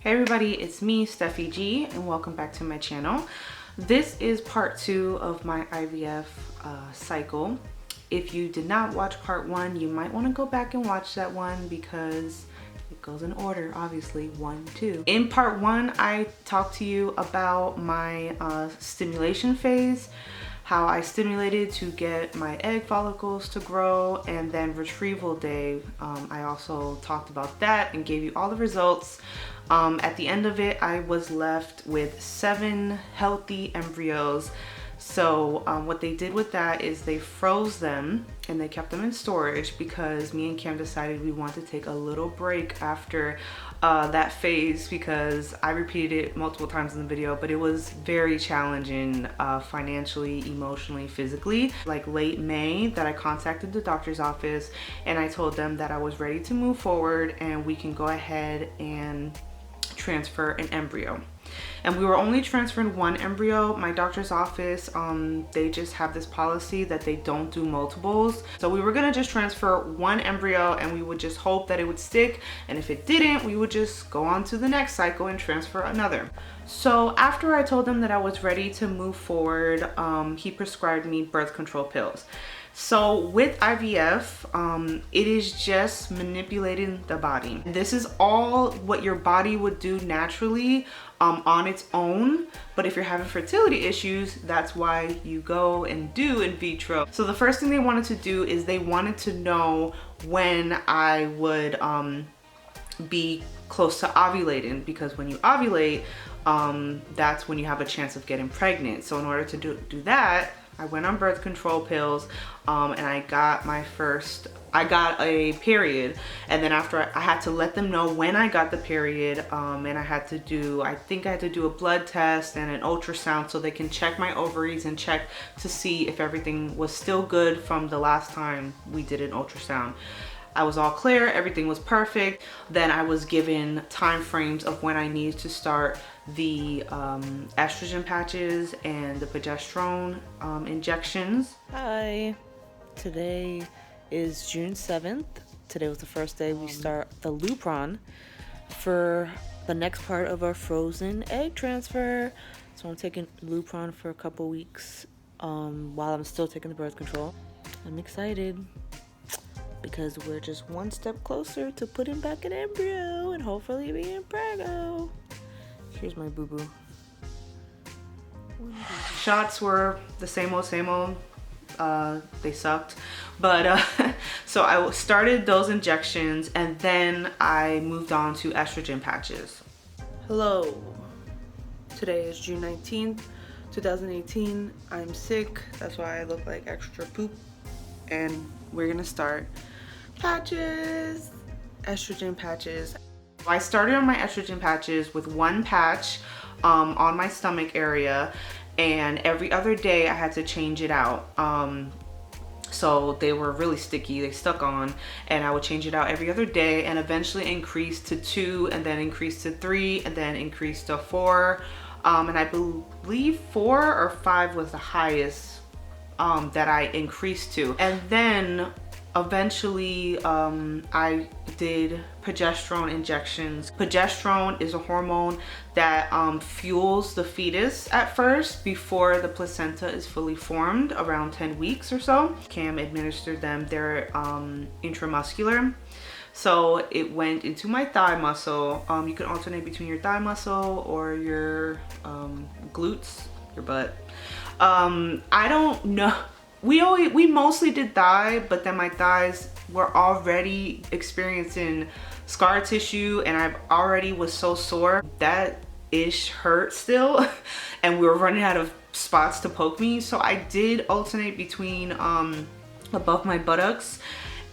Hey everybody, it's me, Steffi G, and welcome back to my channel. This is part 2 of my IVF cycle. If you did not watch part 1, you might want to go back and watch that one because it goes in order, obviously, 1, 2. In part 1, I talked to you about my stimulation phase, how I stimulated to get my egg follicles to grow, and then retrieval day. I also talked about that and gave you all the results. At the end of it, I was left with 7 healthy embryos. So what they did with that is they froze them and they kept them in storage because me and Cam decided we wanted to take a little break after that phase, because I repeated it multiple times in the video, but it was very challenging financially, emotionally, physically. Like late May that I contacted the doctor's office and I told them that I was ready to move forward and we can go ahead and transfer an embryo. And we were only transferring 1 embryo. My doctor's office, they just have this policy that they don't do multiples. So we were gonna just transfer 1 embryo and we would just hope that it would stick. And if it didn't, we would just go on to the next cycle and transfer another. So after I told him that I was ready to move forward, he prescribed me birth control pills. So with IVF, it is just manipulating the body. This is all what your body would do naturally on its own. But if you're having fertility issues, that's why you go and do in vitro. So the first thing they wanted to do is they wanted to know when I would be close to ovulating, because when you ovulate, that's when you have a chance of getting pregnant. So in order to do that, I went on birth control pills, and I got a period. And then after, I had to let them know when I got the period, and I think I had to do a blood test and an ultrasound so they can check my ovaries and check to see if everything was still good from the last time we did an ultrasound. I was all clear, everything was perfect. Then I was given time frames of when I needed to start the estrogen patches and the progesterone injections. Hi, today is June 7th. Today was the first day we start the Lupron for the next part of our frozen egg transfer. So I'm taking Lupron for a couple weeks while I'm still taking the birth control. I'm excited, because we're just one step closer to putting back an embryo and hopefully being preggo. Here's my boo-boo. Shots were the same old. They sucked. But so I started those injections and then I moved on to estrogen patches. Hello. Today is June 19th, 2018. I'm sick. That's why I look like extra poop. And we're gonna start patches, estrogen patches. I started on my estrogen patches with 1 patch on my stomach area, and every other day I had to change it out. So they were really sticky, they stuck on, and I would change it out every other day and eventually increase to 2 and then increase to 3 and then increase to 4. And I believe 4 or 5 was the highest that I increased to. And then eventually I did progesterone injections. Progesterone is a hormone that fuels the fetus at first before the placenta is fully formed, around 10 weeks or so. Cam administered them. They're intramuscular. So it went into my thigh muscle. You can alternate between your thigh muscle or your glutes, your butt. I don't know. We mostly did thigh, but then my thighs were already experiencing scar tissue and I already was so sore. That ish hurt still and we were running out of spots to poke me. So I did alternate between above my buttocks,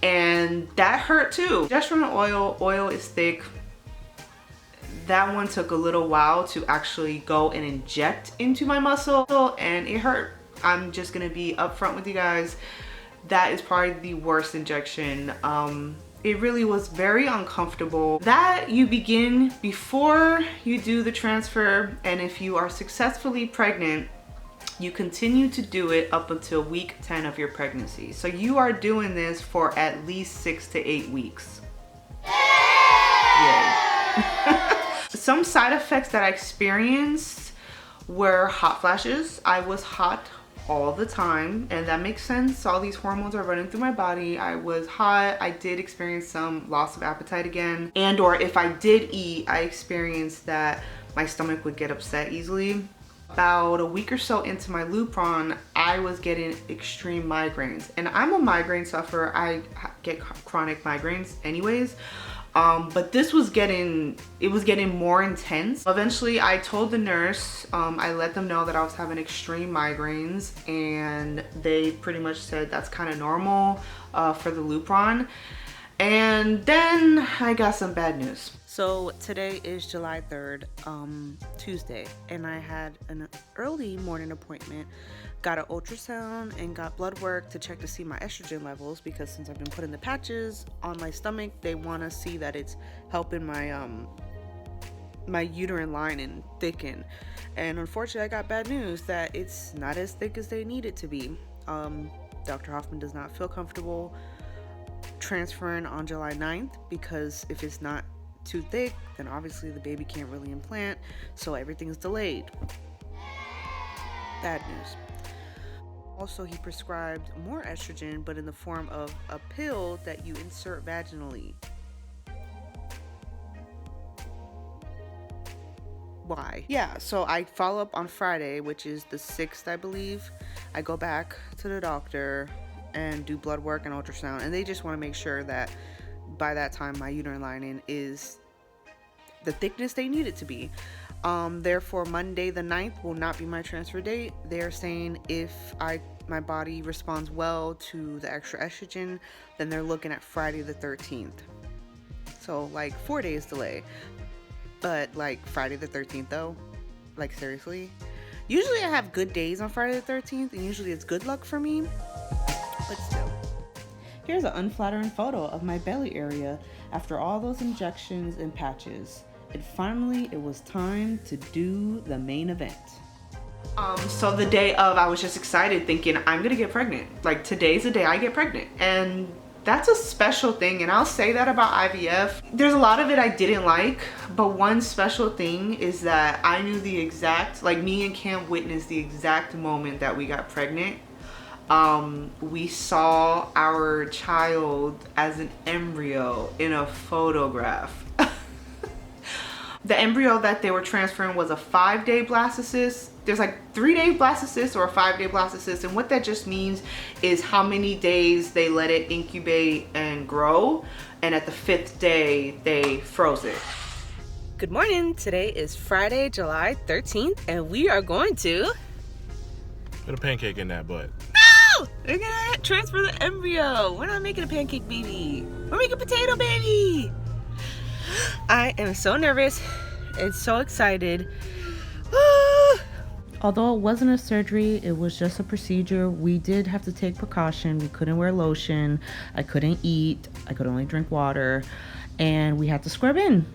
and that hurt too. Progesterone oil is thick. That one took a little while to actually go and inject into my muscle and it hurt. I'm just gonna be upfront with you guys. That is probably the worst injection. It really was very uncomfortable. That you begin before you do the transfer, and if you are successfully pregnant, you continue to do it up until week 10 of your pregnancy. So you are doing this for at least 6 to 8 weeks. Yay. Some side effects that I experienced were hot flashes. I was hot all the time, and that makes sense. All these hormones are running through my body. I was hot. I did experience some loss of appetite again, and or if I did eat, I experienced that my stomach would get upset easily. About a week or so into my Lupron, I was getting extreme migraines, and I'm a migraine sufferer. I get chronic migraines anyways. But this was getting more intense. Eventually I told the nurse, I let them know that I was having extreme migraines, and they pretty much said that's kind of normal for the Lupron. And then I got some bad news. So today is July 3rd, Tuesday, and I had an early morning appointment. Got an ultrasound and got blood work to check to see my estrogen levels, because since I've been putting the patches on my stomach, they want to see that it's helping my my uterine lining thicken. And unfortunately I got bad news that it's not as thick as they need it to be. Dr. Hoffman does not feel comfortable transferring on July 9th, because if it's not too thick, then obviously the baby can't really implant, so everything's delayed. Bad news. Also, he prescribed more estrogen, but in the form of a pill that you insert vaginally. Why? Yeah, so I follow up on Friday, which is the 6th, I believe. I go back to the doctor and do blood work and ultrasound, and they just want to make sure that by that time my uterine lining is the thickness they need it to be. Therefore Monday the 9th will not be my transfer date. They're saying if my body responds well to the extra estrogen, then they're looking at Friday the 13th. So like 4 days delay. But like Friday the 13th though, like seriously. Usually I have good days on Friday the 13th, and usually it's good luck for me, but still. Here's an unflattering photo of my belly area after all those injections and patches. And finally, it was time to do the main event. So the day of, I was just excited thinking I'm gonna get pregnant. Like, today's the day I get pregnant. And that's a special thing, and I'll say that about IVF. There's a lot of it I didn't like, but one special thing is that I knew the exact, like me and Cam witnessed the exact moment that we got pregnant. We saw our child as an embryo in a photograph. The embryo that they were transferring was a 5-day blastocyst. There's like 3-day blastocyst or a 5-day blastocyst, and what that just means is how many days they let it incubate and grow, and at the 5th day they froze it. Good morning. Today is Friday, July 13th, and we are going to put a pancake in that butt. No! We're gonna transfer the embryo. We're not making a pancake baby. We're making a potato baby. I am so nervous and so excited. Although it wasn't a surgery, it was just a procedure. We did have to take precaution. We couldn't wear lotion. I couldn't eat. I could only drink water. And we had to scrub in.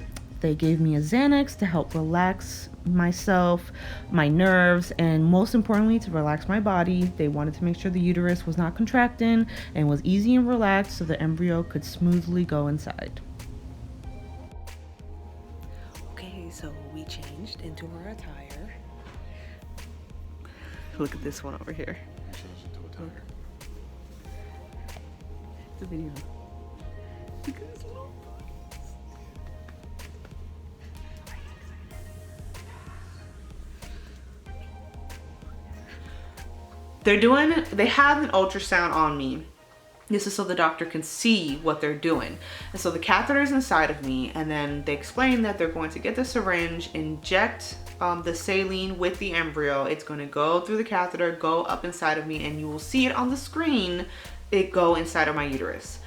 They gave me a Xanax to help relax myself, my nerves, and most importantly, to relax my body. They wanted to make sure the uterus was not contracting and was easy and relaxed so the embryo could smoothly go inside. So we changed into our attire. Look at this one over here. The video. Look at this little box. They have an ultrasound on me. This is so the doctor can see what they're doing. And so the catheter is inside of me, and then they explain that they're going to get the syringe, inject the saline with the embryo. It's going to go through the catheter, go up inside of me, and you will see it on the screen, it go inside of my uterus.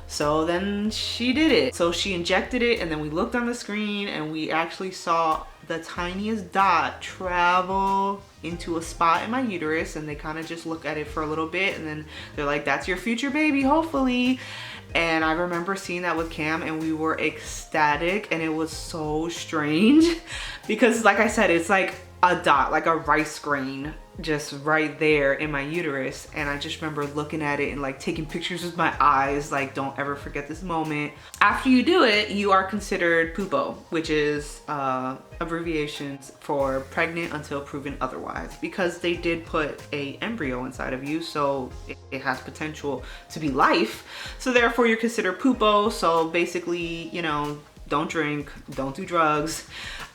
So then she did it. So she injected it, and then we looked on the screen and we actually saw the tiniest dot travel into a spot in my uterus, and they kind of just look at it for a little bit, and then they're like, that's your future baby, hopefully. And I remember seeing that with Cam, and we were ecstatic, and it was so strange because, like I said, it's like a dot, like a rice grain just right there in my uterus. And I just remember looking at it and like taking pictures with my eyes, like, don't ever forget this moment. After you do it, you are considered PUPO, which is abbreviations for pregnant until proven otherwise, because they did put a embryo inside of you, so it has potential to be life. So therefore you're considered PUPO. So basically, you know, don't drink, don't do drugs,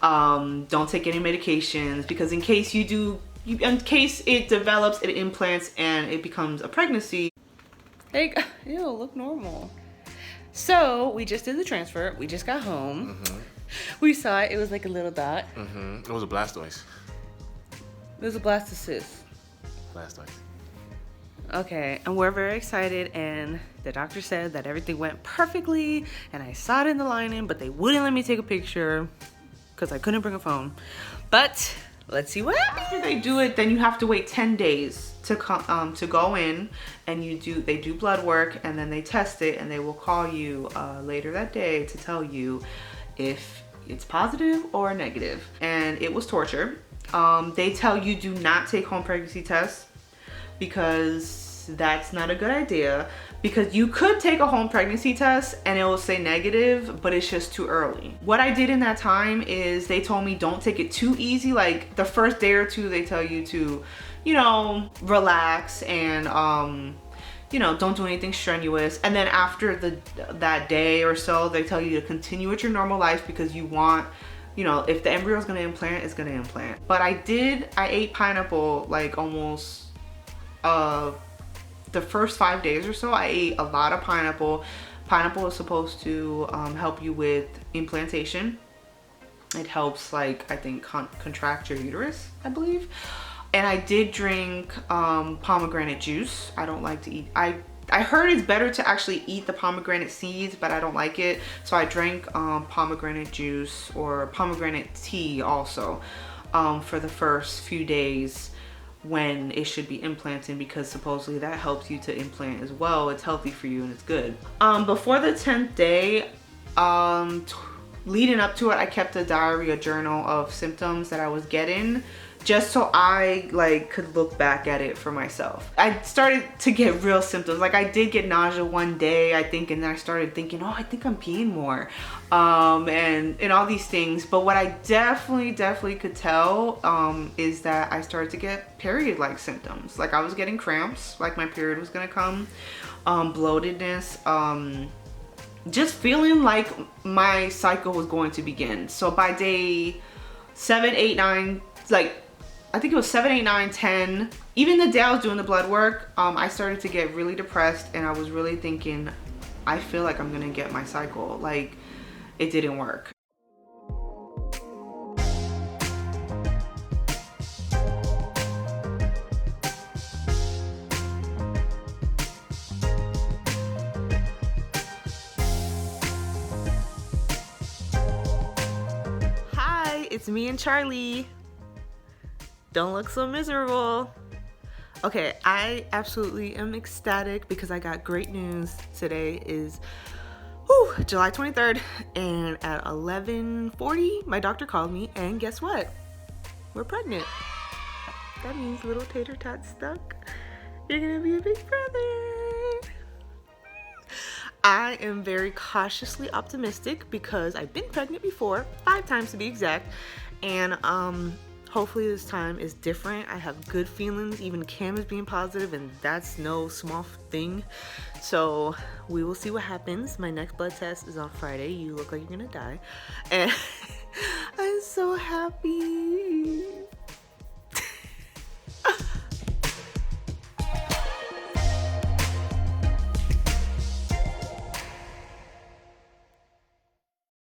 don't take any medications, because in case you do, in case it develops, it implants, and it becomes a pregnancy. Hey, ew, look normal. So we just did the transfer. We just got home. We saw it. It was like a little dot. It was a blastoise. It was a blastocyst. Blastoise. Okay, and we're very excited, and the doctor said that everything went perfectly, and I saw it in the lining, but they wouldn't let me take a picture because I couldn't bring a phone. But let's see what happens. After they do it, then you have to wait 10 days to go in, and they do blood work, and then they test it, and they will call you later that day to tell you if it's positive or negative. And it was torture. They tell you do not take home pregnancy tests, because that's not a good idea, because you could take a home pregnancy test and it will say negative, but it's just too early. What I did in that time is they told me don't take it too easy. Like the first day or two, they tell you to, you know, relax and you know, don't do anything strenuous. And then after that day or so, they tell you to continue with your normal life, because you want, you know, if the embryo is going to implant, it's going to implant. But I ate pineapple like almost the first 5 days or so. I ate a lot of pineapple. Pineapple is supposed to help you with implantation. It helps, like, I think contract your uterus, I believe. And I did drink pomegranate juice. I don't like to eat, I heard it's better to actually eat the pomegranate seeds, but I don't like it. So I drank pomegranate juice or pomegranate tea also for the first few days when it should be implanting, because supposedly that helps you to implant as well. It's healthy for you and it's good. Before the 10th day, leading up to it, I kept a diary, a journal of symptoms that I was getting, just so I like could look back at it for myself. I started to get real symptoms. Like I did get nausea one day, I think, and then I started thinking, oh, I think I'm peeing more, and all these things. But what I definitely could tell is that I started to get period-like symptoms. Like I was getting cramps, like my period was gonna come, bloatedness, just feeling like my cycle was going to begin. So by day 7, 8, 9, like I think it was 7, 8, 9, 10, even the day I was doing the blood work, I started to get really depressed, and I was really thinking, I feel like I'm gonna get my cycle. Like it didn't work. Hi, it's me and Charlie. Don't look so miserable. Okay, I absolutely am ecstatic because I got great news. Today is July 23rd, and at 11:40 my doctor called me, and guess what? We're pregnant. That means little tater tot stuck. You're gonna be a big brother. I am very cautiously optimistic because I've been pregnant before, 5 times to be exact, and hopefully this time is different. I have good feelings. Even Cam is being positive, and that's no small thing. So we will see what happens. My next blood test is on Friday. You look like you're gonna die. And I'm so happy.